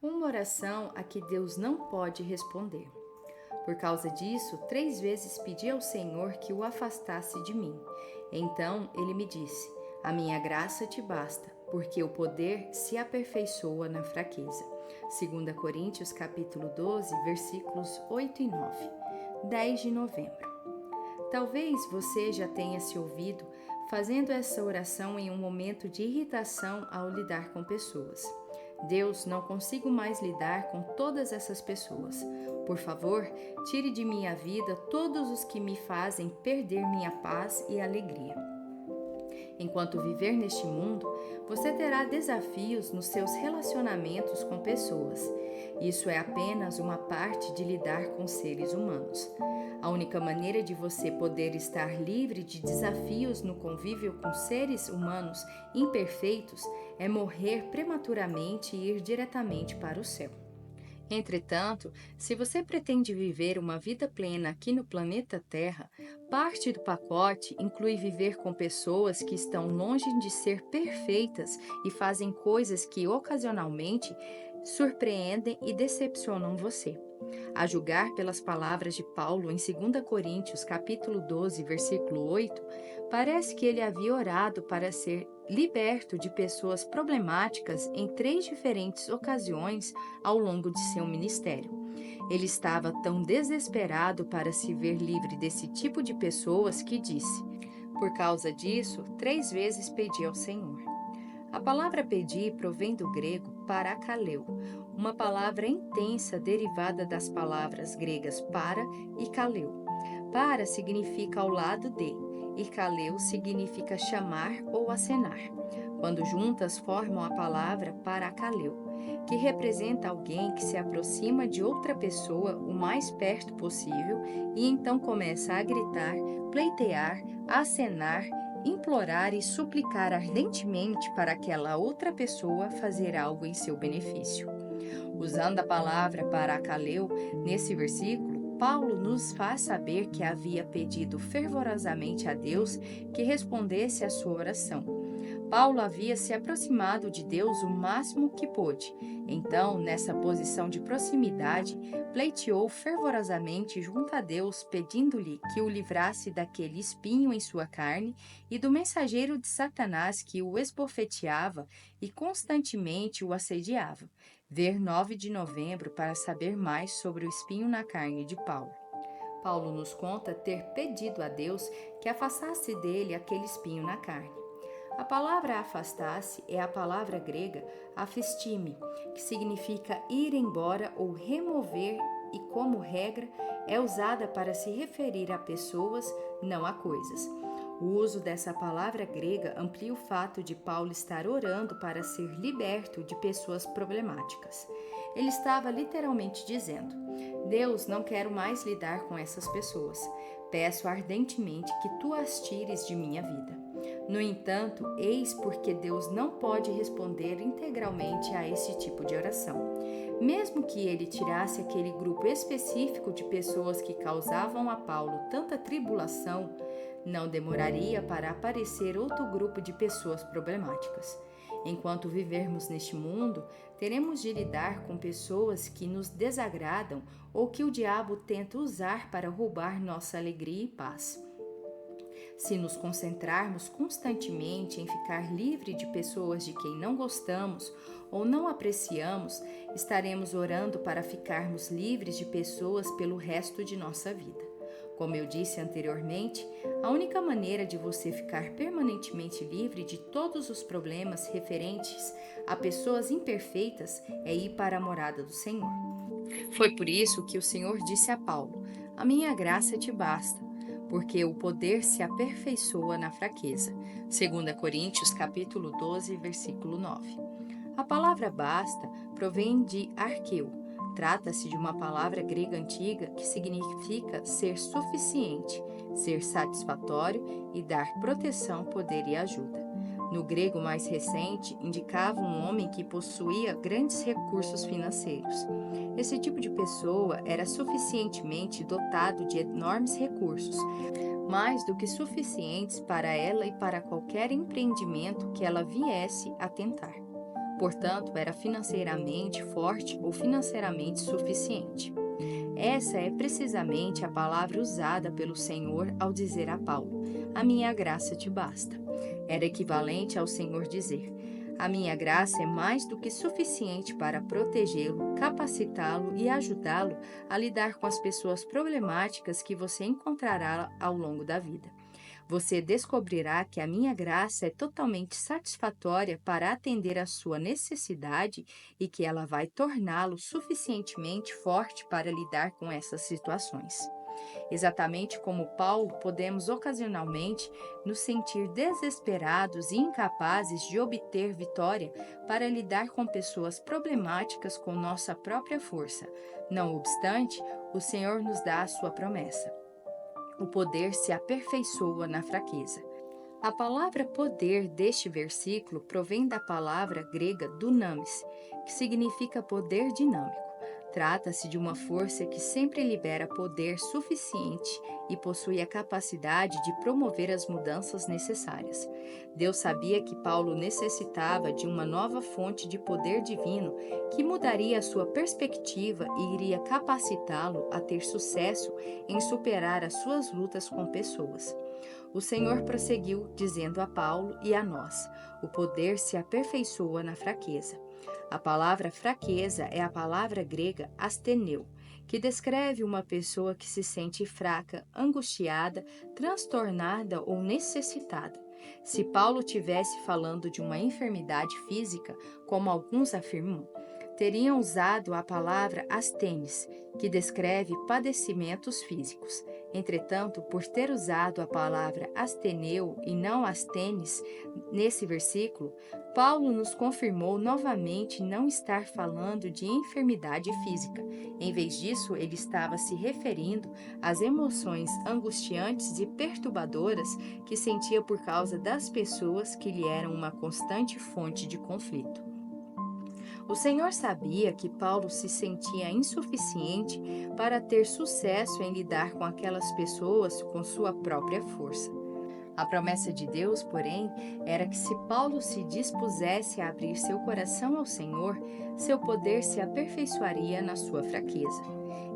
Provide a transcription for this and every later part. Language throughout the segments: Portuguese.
Uma oração a que Deus não pode responder. Por causa disso, 3 vezes pedi ao Senhor que o afastasse de mim. Então ele me disse: A minha graça te basta, porque o poder se aperfeiçoa na fraqueza. 2 Coríntios capítulo 12, versículos 8 e 9. 10 de novembro. Talvez você já tenha se ouvido fazendo essa oração em um momento de irritação ao lidar com pessoas. Deus, não consigo mais lidar com todas essas pessoas. Por favor, tire de minha vida todos os que me fazem perder minha paz e alegria. Enquanto viver neste mundo, você terá desafios nos seus relacionamentos com pessoas. Isso é apenas uma parte de lidar com seres humanos. A única maneira de você poder estar livre de desafios no convívio com seres humanos imperfeitos é morrer prematuramente e ir diretamente para o céu. Entretanto, se você pretende viver uma vida plena aqui no planeta Terra, parte do pacote inclui viver com pessoas que estão longe de ser perfeitas e fazem coisas que ocasionalmente surpreendem e decepcionam você. A julgar pelas palavras de Paulo em 2 Coríntios, capítulo 12, versículo 8, parece que ele havia orado para ser liberto de pessoas problemáticas em 3 diferentes ocasiões ao longo de seu ministério. Ele estava tão desesperado para se ver livre desse tipo de pessoas que disse: Por causa disso, 3 vezes pedi ao Senhor. A palavra pedir provém do grego parakaleo, uma palavra intensa derivada das palavras gregas para e kaleo. Para significa ao lado de, e kaleo significa chamar ou acenar. Quando juntas formam a palavra parakaleo, que representa alguém que se aproxima de outra pessoa o mais perto possível e então começa a gritar, pleitear, acenar, implorar e suplicar ardentemente para aquela outra pessoa fazer algo em seu benefício. Usando a palavra parakaleo nesse versículo, Paulo nos faz saber que havia pedido fervorosamente a Deus que respondesse à sua oração. Paulo havia se aproximado de Deus o máximo que pôde. Então, nessa posição de proximidade, pleiteou fervorosamente junto a Deus, pedindo-lhe que o livrasse daquele espinho em sua carne e do mensageiro de Satanás que o esbofeteava e constantemente o assediava. Ver 9 de novembro para saber mais sobre o espinho na carne de Paulo. Paulo nos conta ter pedido a Deus que afastasse dele aquele espinho na carne. A palavra afastar-se é a palavra grega afistime, que significa ir embora ou remover e, como regra, é usada para se referir a pessoas, não a coisas. O uso dessa palavra grega amplia o fato de Paulo estar orando para ser liberto de pessoas problemáticas. Ele estava literalmente dizendo: Deus, não quero mais lidar com essas pessoas. Peço ardentemente que tu as tires de minha vida. No entanto, eis porque Deus não pode responder integralmente a esse tipo de oração. Mesmo que ele tirasse aquele grupo específico de pessoas que causavam a Paulo tanta tribulação, não demoraria para aparecer outro grupo de pessoas problemáticas. Enquanto vivermos neste mundo, teremos de lidar com pessoas que nos desagradam ou que o diabo tenta usar para roubar nossa alegria e paz. Se nos concentrarmos constantemente em ficar livre de pessoas de quem não gostamos ou não apreciamos, estaremos orando para ficarmos livres de pessoas pelo resto de nossa vida. Como eu disse anteriormente, a única maneira de você ficar permanentemente livre de todos os problemas referentes a pessoas imperfeitas é ir para a morada do Senhor. Foi por isso que o Senhor disse a Paulo: A minha graça te basta, porque o poder se aperfeiçoa na fraqueza. 2 Coríntios capítulo 12, versículo 9. A palavra basta provém de arqueu. Trata-se de uma palavra grega antiga que significa ser suficiente, ser satisfatório e dar proteção, poder e ajuda. No grego mais recente, indicava um homem que possuía grandes recursos financeiros. Esse tipo de pessoa era suficientemente dotado de enormes recursos, mais do que suficientes para ela e para qualquer empreendimento que ela viesse a tentar. portanto, era financeiramente forte ou financeiramente suficiente. Essa é precisamente a palavra usada pelo Senhor ao dizer a Paulo: "A minha graça te basta." Era equivalente ao Senhor dizer: "A minha graça é mais do que suficiente para protegê-lo, capacitá-lo e ajudá-lo a lidar com as pessoas problemáticas que você encontrará ao longo da vida. Você descobrirá que a minha graça é totalmente satisfatória para atender à sua necessidade e que ela vai torná-lo suficientemente forte para lidar com essas situações." Exatamente como Paulo, podemos ocasionalmente nos sentir desesperados e incapazes de obter vitória para lidar com pessoas problemáticas com nossa própria força. Não obstante, o Senhor nos dá a sua promessa: "O poder se aperfeiçoa na fraqueza." A palavra poder deste versículo provém da palavra grega dunamis, que significa poder dinâmico. Trata-se de uma força que sempre libera poder suficiente e possui a capacidade de promover as mudanças necessárias. Deus sabia que Paulo necessitava de uma nova fonte de poder divino que mudaria a sua perspectiva e iria capacitá-lo a ter sucesso em superar as suas lutas com pessoas. O Senhor prosseguiu dizendo a Paulo e a nós: "O poder se aperfeiçoa na fraqueza." A palavra fraqueza é a palavra grega asteneu, que descreve uma pessoa que se sente fraca, angustiada, transtornada ou necessitada. Se Paulo tivesse falando de uma enfermidade física, como alguns afirmam, teriam usado a palavra asthenes, que descreve padecimentos físicos. Entretanto, por ter usado a palavra asteneu e não asthenes nesse versículo, Paulo nos confirmou novamente não estar falando de enfermidade física. Em vez disso, ele estava se referindo às emoções angustiantes e perturbadoras que sentia por causa das pessoas que lhe eram uma constante fonte de conflito. O Senhor sabia que Paulo se sentia insuficiente para ter sucesso em lidar com aquelas pessoas com sua própria força. A promessa de Deus, porém, era que se Paulo se dispusesse a abrir seu coração ao Senhor, seu poder se aperfeiçoaria na sua fraqueza.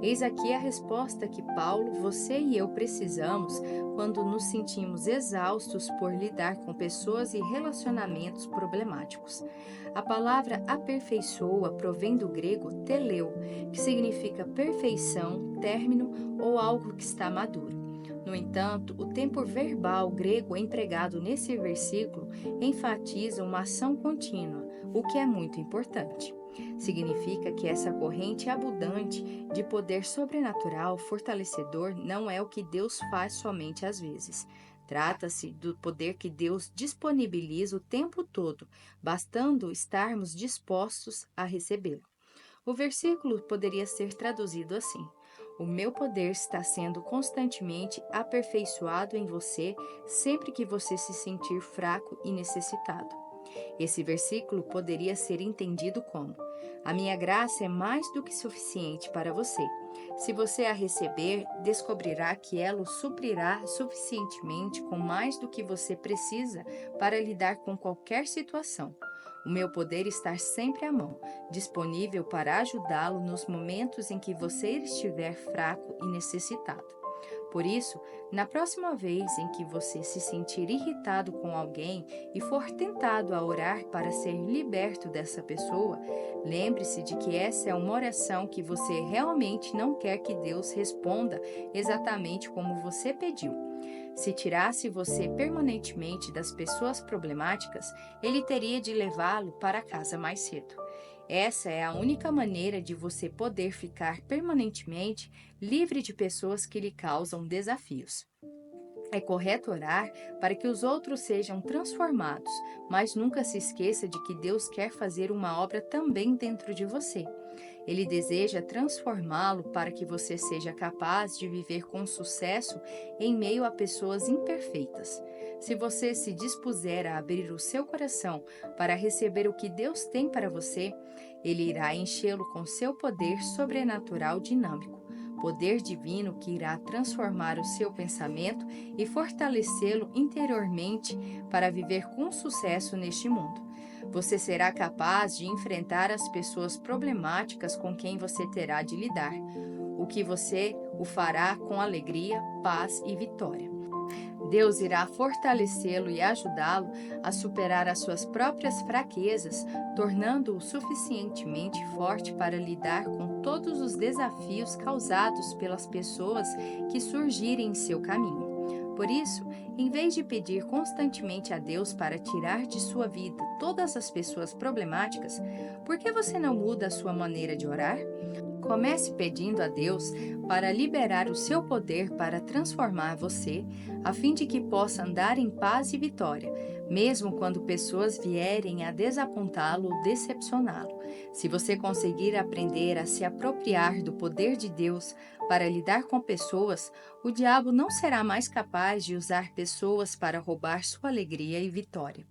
Eis aqui a resposta que Paulo, você e eu precisamos quando nos sentimos exaustos por lidar com pessoas e relacionamentos problemáticos. A palavra aperfeiçoa provém do grego teleu, que significa perfeição, término ou algo que está maduro. No entanto, o tempo verbal grego empregado nesse versículo enfatiza uma ação contínua, o que é muito importante. Significa que essa corrente abundante de poder sobrenatural fortalecedor não é o que Deus faz somente às vezes. Trata-se do poder que Deus disponibiliza o tempo todo, bastando estarmos dispostos a recebê-lo. O versículo poderia ser traduzido assim: "O meu poder está sendo constantemente aperfeiçoado em você sempre que você se sentir fraco e necessitado." Esse versículo poderia ser entendido como: "A minha graça é mais do que suficiente para você. Se você a receber, descobrirá que ela o suprirá suficientemente com mais do que você precisa para lidar com qualquer situação. O meu poder está sempre à mão, disponível para ajudá-lo nos momentos em que você estiver fraco e necessitado." Por isso, na próxima vez em que você se sentir irritado com alguém e for tentado a orar para ser liberto dessa pessoa, lembre-se de que essa é uma oração que você realmente não quer que Deus responda exatamente como você pediu. Se tirasse você permanentemente das pessoas problemáticas, ele teria de levá-lo para casa mais cedo. Essa é a única maneira de você poder ficar permanentemente livre de pessoas que lhe causam desafios. É correto orar para que os outros sejam transformados, mas nunca se esqueça de que Deus quer fazer uma obra também dentro de você. Ele deseja transformá-lo para que você seja capaz de viver com sucesso em meio a pessoas imperfeitas. Se você se dispuser a abrir o seu coração para receber o que Deus tem para você, Ele irá enchê-lo com seu poder sobrenatural dinâmico, poder divino que irá transformar o seu pensamento e fortalecê-lo interiormente para viver com sucesso neste mundo. Você será capaz de enfrentar as pessoas problemáticas com quem você terá de lidar, o que você o fará com alegria, paz e vitória. Deus irá fortalecê-lo e ajudá-lo a superar as suas próprias fraquezas, tornando-o suficientemente forte para lidar com todos os desafios causados pelas pessoas que surgirem em seu caminho. Por isso, em vez de pedir constantemente a Deus para tirar de sua vida todas as pessoas problemáticas, por que você não muda a sua maneira de orar? Comece pedindo a Deus para liberar o seu poder para transformar você, a fim de que possa andar em paz e vitória, mesmo quando pessoas vierem a desapontá-lo ou decepcioná-lo. Se você conseguir aprender a se apropriar do poder de Deus para lidar com pessoas, o diabo não será mais capaz de usar pessoas para roubar sua alegria e vitória.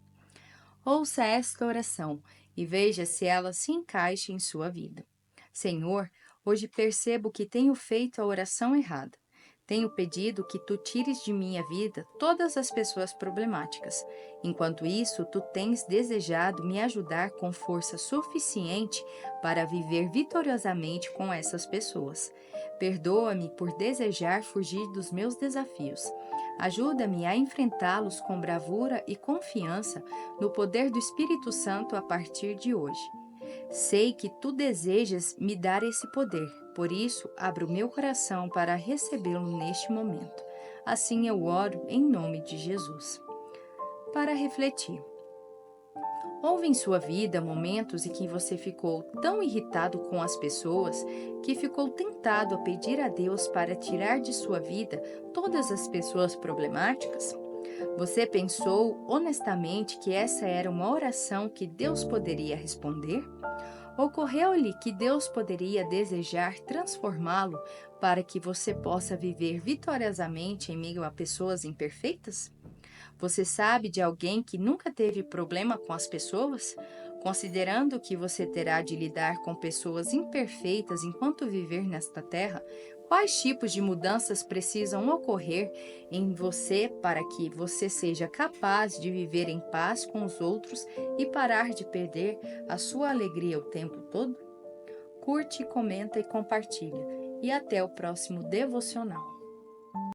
Ouça esta oração e veja se ela se encaixa em sua vida. Senhor, hoje percebo que tenho feito a oração errada. Tenho pedido que tu tires de minha vida todas as pessoas problemáticas. Enquanto isso, tu tens desejado me ajudar com força suficiente para viver vitoriosamente com essas pessoas. Perdoa-me por desejar fugir dos meus desafios. Ajuda-me a enfrentá-los com bravura e confiança no poder do Espírito Santo a partir de hoje. Sei que tu desejas me dar esse poder, por isso abro meu coração para recebê-lo neste momento. Assim eu oro em nome de Jesus. Para refletir. Houve em sua vida momentos em que você ficou tão irritado com as pessoas que ficou tentado a pedir a Deus para tirar de sua vida todas as pessoas problemáticas? Você pensou honestamente que essa era uma oração que Deus poderia responder? Ocorreu-lhe que Deus poderia desejar transformá-lo para que você possa viver vitoriosamente em meio a pessoas imperfeitas? Você sabe de alguém que nunca teve problema com as pessoas? Considerando que você terá de lidar com pessoas imperfeitas enquanto viver nesta terra, quais tipos de mudanças precisam ocorrer em você para que você seja capaz de viver em paz com os outros e parar de perder a sua alegria o tempo todo? Curte, comenta e compartilha. E até o próximo devocional.